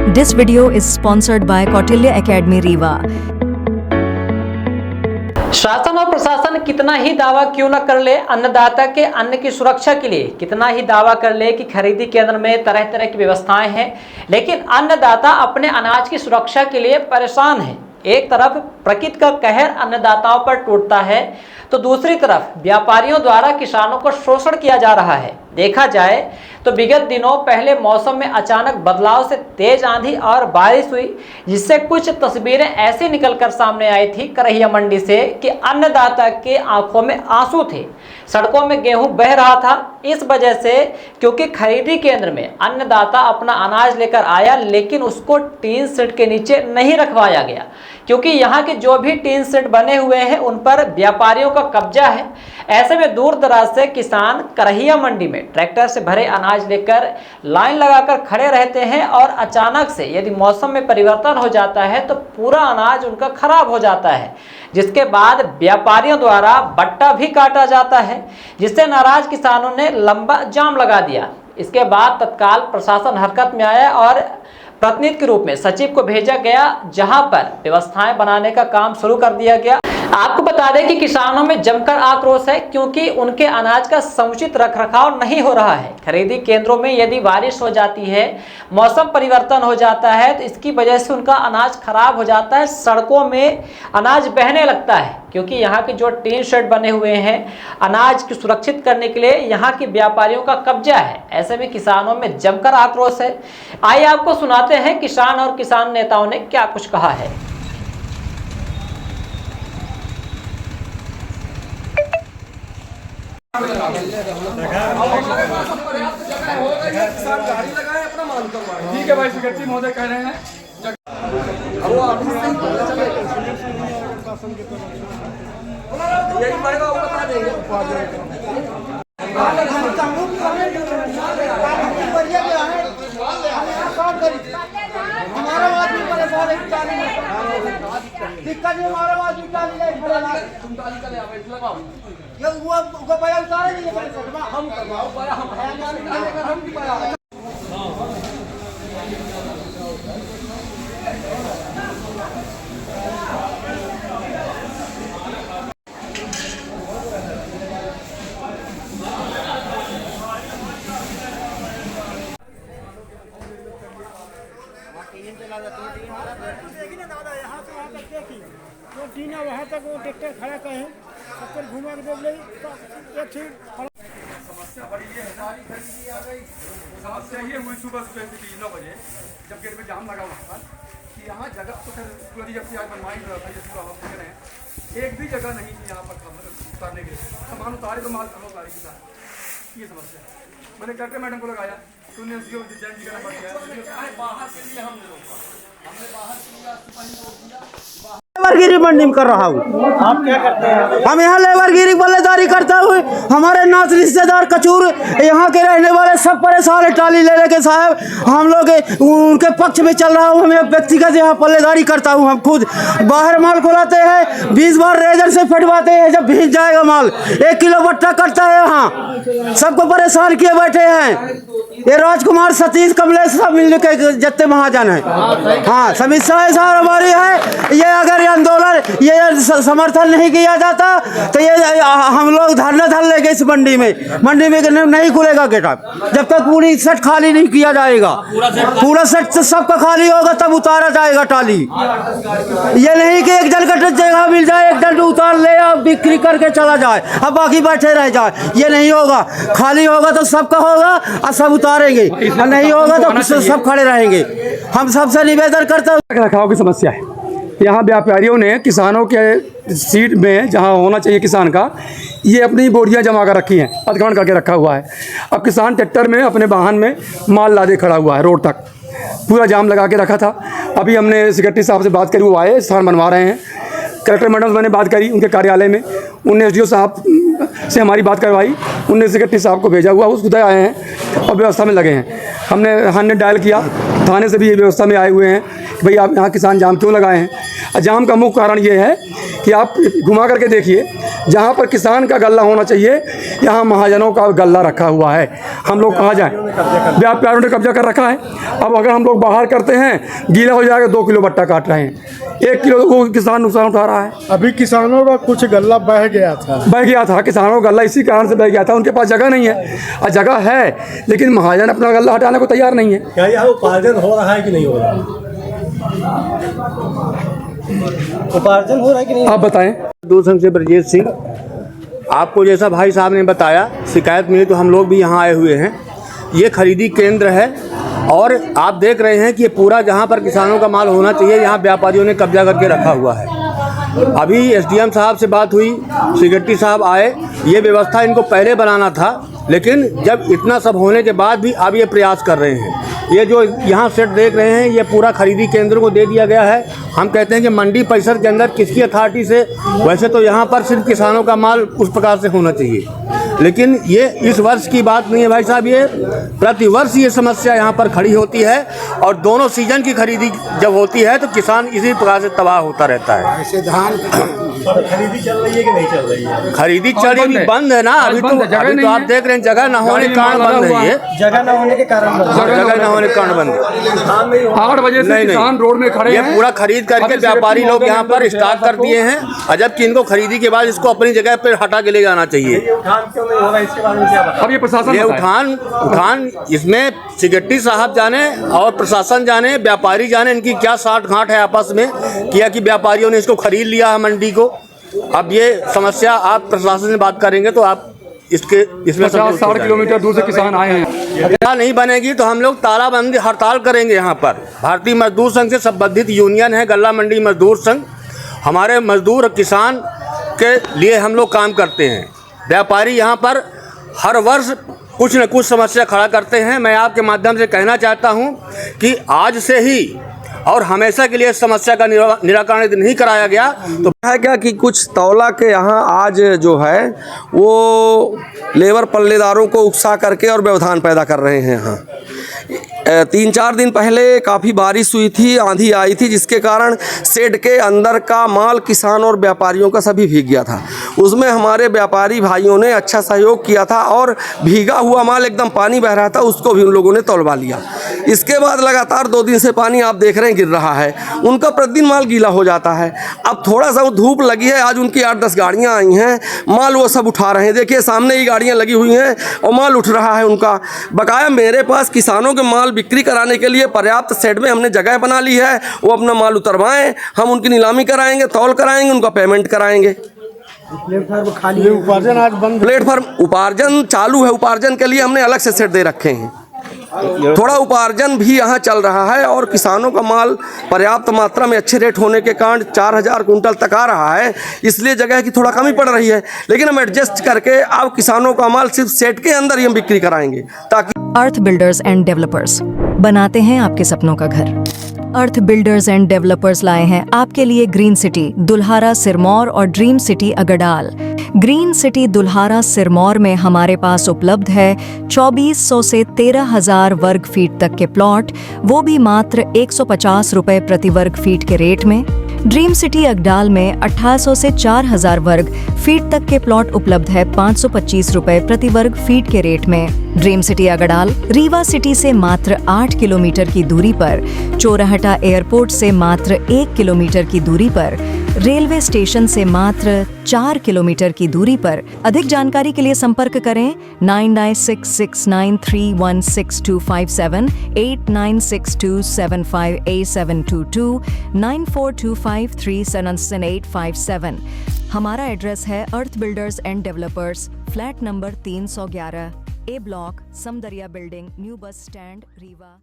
This video is sponsored by Kautilya Academy Rewa. शासन और प्रशासन कितना ही दावा क्यों न कर ले, अन्नदाता के अन्न की सुरक्षा के लिए कितना ही दावा कर ले कि खरीदी केंद्र में तरह तरह की व्यवस्थाएं हैं, लेकिन अन्नदाता अपने अनाज की सुरक्षा के लिए परेशान है। एक तरफ प्रकृति का कहर अन्नदाताओं पर टूटता है तो दूसरी तरफ व्यापारियों द्वारा किसानों को शोषण किया जा रहा है। देखा जाए तो विगत दिनों पहले मौसम में अचानक बदलाव से तेज आंधी और बारिश हुई, जिससे कुछ तस्वीरें ऐसी निकलकर सामने आई थी करहिया मंडी से कि अन्नदाता के आंखों में आंसू थे। सड़कों में गेहूं बह रहा था इस वजह से क्योंकि खरीदी केंद्र में अन्नदाता अपना अनाज लेकर आया, लेकिन उसको टीन शेड के नीचे नहीं रखवाया गया, क्योंकि यहाँ के जो भी टीन शेड बने हुए हैं उन पर व्यापारियों का कब्जा है। ऐसे में दूर दराज से किसान करहिया मंडी में ट्रैक्टर से भरे अनाज लेकर लाइन लगाकर खड़े रहते हैं और अचानक से यदि मौसम में परिवर्तन हो जाता है तो पूरा अनाज उनका खराब हो जाता है, जिसके बाद व्यापारियों द्वारा बट्टा भी काटा जाता है, जिससे नाराज किसानों ने लंबा जाम लगा दिया। इसके बाद तत्काल प्रशासन हरकत में आया और प्रतिनिधि के रूप में सचिव को भेजा गया, जहां पर व्यवस्थाएं बनाने का काम शुरू कर दिया गया। आपको बता दें कि किसानों में जमकर आक्रोश है, क्योंकि उनके अनाज का समुचित रखरखाव नहीं हो रहा है। खरीदी केंद्रों में यदि बारिश हो जाती है, मौसम परिवर्तन हो जाता है तो इसकी वजह से उनका अनाज खराब हो जाता है, सड़कों में अनाज बहने लगता है, क्योंकि यहाँ के जो टीन शेड बने हुए हैं अनाज को सुरक्षित करने के लिए यहाँ के व्यापारियों का कब्जा है। ऐसे में किसानों में जमकर आक्रोश है। आइए आपको सुनाते हैं किसान और किसान नेताओं ने क्या कुछ कहा है। ठीक है भाई, सेक्रेटरी महोदय कह रहे हैं यही पड़ेगा, वो बता देंगे। हमारा बात भी परेशान है, दिक्कत है हमारा बात भी तुम ताली चले आओ, लगाओ ये वो पाया उतारे नहीं हम करवाओ पाया, हम हम पाया। टीना वहाँ तक वो ट्रैक्टर खड़ा कहे सबको घुमा के देख ले तो ठीक। समस्या बड़ी है, समस्या ये हुई सुबह 9 बजे जब गेट में जाम लगा वहाँ पर कि यहाँ जगह तो फिर पूरी जब से आज बनवाई रहा था, ये पूरा वक्त हैं एक भी जगह नहीं थी यहाँ पर उतारने के लिए। सामान उतारे तो माल कहाँ उतारे किसान, ये समस्या। मैंने कलेक्टर मैडम को लगाया तो उन्हें जैन जी का नंबर दिया, बाहर के लिए हमने रोका, हमने बाहर के लिए सिपाही रोक दिया। लेबरगिरी मंडी में कर रहा हूँ। आप क्या करते हैं? हम यहाँ लेबरगिरी बल्लेदारी करता हूँ। हमारे नात रिश्तेदार कचूर यहाँ के रहने वाले सब परेशान है, टाली ले लेके साहब हम लोग उनके पक्ष में चल रहा हूँ। हम व्यक्तिगत यहाँ पल्लेदारी करता हूँ। हम खुद बाहर माल खुलाते हैं, 20 बार रेजर से फटवाते हैं, जब भीज जाएगा माल 1 किलो बट्टा करता है। यहाँ सबको परेशान किए बैठे हैं। ये राजकुमार सतीश कमलेश सब मिलने के जितने महाजन है, हाँ समीक्षा साहब हमारी है। ये अगर ये आंदोलन ये समर्थन नहीं किया जाता तो ये हम लोग धरना धर लेंगे इस मंडी में नहीं खुलेगा गेट जब तक पूरी सेट खाली नहीं किया जाएगा। पूरा सेट सबका खाली होगा तब उतारा जाएगा टाली। ये नहीं कि एक जन का जगह मिल जाए, एक जन उतार ले और बिक्री करके चला जाए अब बाकी बैठे रह जाए, ये नहीं होगा। खाली होगा तो सबका होगा और सब उतारेंगे, और नहीं होगा तो सब खड़े रहेंगे। हम सबसे निवेदन करते हैं। रखरखाव की समस्या है यहाँ, व्यापारियों ने किसानों के सीट में जहाँ होना चाहिए किसान का, ये अपनी बोरियां जमा कर रखी हैं, अतिक्रमण करके रखा हुआ है। अब किसान ट्रैक्टर में अपने वाहन में माल लादे खड़ा हुआ है, रोड तक पूरा जाम लगा के रखा था। अभी हमने सेक्रेटरी साहब से बात करी, वो आए, स्थान बनवा रहे हैं। कलेक्टर मैडम से मैंने बात करी उनके कार्यालय में, उनने एसडीओ साहब से हमारी बात करवाई, उनने सेक्रेटरी साहब को भेजा हुआ, उस उधर आए हैं और व्यवस्था में लगे हैं। हमने डायल किया, थाने से भी ये व्यवस्था में आए हुए हैं कि भाई आप यहाँ किसान जाम क्यों लगाए हैं। जाम का मुख्य कारण ये है कि आप घुमा करके देखिए, जहाँ पर किसान का गल्ला होना चाहिए यहाँ महाजनों का गल्ला रखा हुआ है। हम लोग कहाँ जाएं? व्यापारियों ने कब्जा कर रखा है। अब अगर हम लोग बाहर करते हैं, गीला हो जाएगा, 2 किलो भट्टा काट रहे हैं, 1 किलो को किसान नुकसान उठा रहा है। अभी किसानों का कुछ गल्ला बह गया था किसानों का गल्ला इसी कारण से बह गया था, उनके पास जगह नहीं है, और जगह है लेकिन महाजन अपना गल्ला हटाने को तैयार नहीं है। क्या यहाँ उपार्जन हो रहा है कि नहीं हो रहा? उपार्जन हो रहा है कि नहीं? आप बताएं। मजदूर संघ से ब्रजेश सिंह। आपको जैसा भाई साहब ने बताया, शिकायत मिली तो हम लोग भी यहाँ आए हुए हैं। ये खरीदी केंद्र है और आप देख रहे हैं कि ये पूरा जहाँ पर किसानों का माल होना चाहिए, यहाँ व्यापारियों ने कब्जा करके रखा हुआ है। अभी एसडीएम साहब से बात हुई, सेक्रेटरी साहब आए, ये व्यवस्था इनको पहले बनाना था, लेकिन जब इतना सब होने के बाद भी अब ये प्रयास कर रहे हैं। ये जो यहाँ सेट देख रहे हैं, ये पूरा खरीदी केंद्र को दे दिया गया है। हम कहते हैं कि मंडी परिसर के अंदर किसकी अथॉरिटी से, वैसे तो यहाँ पर सिर्फ किसानों का माल उस प्रकार से होना चाहिए, लेकिन ये इस वर्ष की बात नहीं है भाई साहब, ये प्रतिवर्ष ये समस्या यहाँ पर खड़ी होती है और दोनों सीजन की खरीदी जब होती है तो किसान इसी प्रकार से तबाह होता रहता है। ऐसे धान खरीदी चल रही है कि नहीं चल रही है? खरीदी चल रही बंद है ना, अभी तो आप देख रहे हैं जगह न होने के कारण बंद है। ये जगह न होने के कारण जगह न होने के कारण बंद है। 8 बजे से किसान रोड में खड़े ये हैं। पूरा खरीद करके व्यापारी लोग यहाँ पर स्टॉक कर दिए हैं, और जबकि इनको खरीदी के बाद इसको अपनी जगह पर हटा के ले जाना चाहिए। उठान क्यों नहीं हो रहा, इसके बारे में क्या बताएं? अब ये प्रशासन ये बताए। उठान इसमें सेक्रेटरी साहब जाने और प्रशासन जाने, व्यापारी जाने, इनकी क्या साठ गांठ है आपस में किया कि व्यापारियों ने इसको खरीद लिया है मंडी को। अब ये समस्या आप प्रशासन से बात करेंगे तो आप इसमें 50-60 किलोमीटर दूर से किसान आए हैं। अगर नहीं बनेगी तो हम लोग तालाबंदी हड़ताल करेंगे। यहाँ पर भारतीय मजदूर संघ से संबंधित यूनियन है गल्ला मंडी मजदूर संघ, हमारे मजदूर और किसान के लिए हम लोग काम करते हैं। व्यापारी यहाँ पर हर वर्ष कुछ न कुछ समस्या खड़ा करते हैं। मैं आपके माध्यम से कहना चाहता हूँ कि आज से ही और हमेशा के लिए इस समस्या का निराकरण यदि नहीं कराया गया तो है क्या कि कुछ तौला के यहाँ आज जो है वो लेबर पल्लेदारों को उकसा करके और व्यवधान पैदा कर रहे हैं। यहाँ 3-4 दिन पहले काफ़ी बारिश हुई थी, आंधी आई थी, जिसके कारण शेड के अंदर का माल किसान और व्यापारियों का सभी भीग गया था। उसमें हमारे व्यापारी भाइयों ने अच्छा सहयोग किया था और भीगा हुआ माल एकदम पानी बह रहा था, उसको भी उन लोगों ने तौलवा लिया। इसके बाद लगातार 2 दिन से पानी आप देख रहे हैं गिर रहा है, उनका प्रतिदिन माल गीला हो जाता है। अब थोड़ा सा धूप लगी है, आज उनकी 8-10 गाड़ियाँ आई हैं, माल वो सब उठा रहे हैं। देखिए सामने ही गाड़ियाँ लगी हुई हैं और माल उठ रहा है उनका। बकाया मेरे पास किसानों के माल बिक्री कराने के लिए पर्याप्त शेड में हमने जगह बना ली है, वो अपना माल उतरवाएं, हम उनकी नीलामी कराएंगे, तौल कराएंगे, उनका पेमेंट कराएंगे। प्लेटफार्म खाली है, उपार्जन आज बंद। प्लेटफार्म उपार्जन चालू है, उपार्जन के लिए हमने अलग से शेड दे रखे हैं। थोड़ा उपार्जन भी यहाँ चल रहा है और किसानों का माल पर्याप्त मात्रा में अच्छे रेट होने के कारण 4000 कुंटल तक आ रहा है, इसलिए जगह की थोड़ा कमी पड़ रही है। लेकिन हम एडजस्ट करके अब किसानों का माल सिर्फ शेड के अंदर ही हम बिक्री कराएंगे ताकि अर्थ बिल्डर्स एंड डेवलपर्स बनाते हैं आपके सपनों का घर। अर्थ बिल्डर्स एंड डेवलपर्स लाए हैं आपके लिए ग्रीन सिटी दुल्हारा सिरमौर और dream city Agdal. Green city Dulhara Sirmaur में हमारे पास उपलब्ध है 2400 से 13,000 वर्ग फीट तक के प्लॉट, वो भी मात्र 150 रुपए प्रति वर्ग फीट के रेट में। ड्रीम सिटी अगडाल में 1800 से 4000 वर्ग फीट तक के प्लॉट उपलब्ध है 525 रुपए प्रति वर्ग फीट के रेट में। Dream city Agdal Rewa city से मात्र 8 किलोमीटर की दूरी पर, चोराहटा एयरपोर्ट से मात्र 1 किलोमीटर की दूरी पर, रेलवे स्टेशन से मात्र 4 किलोमीटर की दूरी पर। अधिक जानकारी के लिए संपर्क करें 9966931627, 8962758722, 9425377857। हमारा एड्रेस है Earth builders and developers, flat number 311, A block, Samdariya building, new bus stand, Rewa.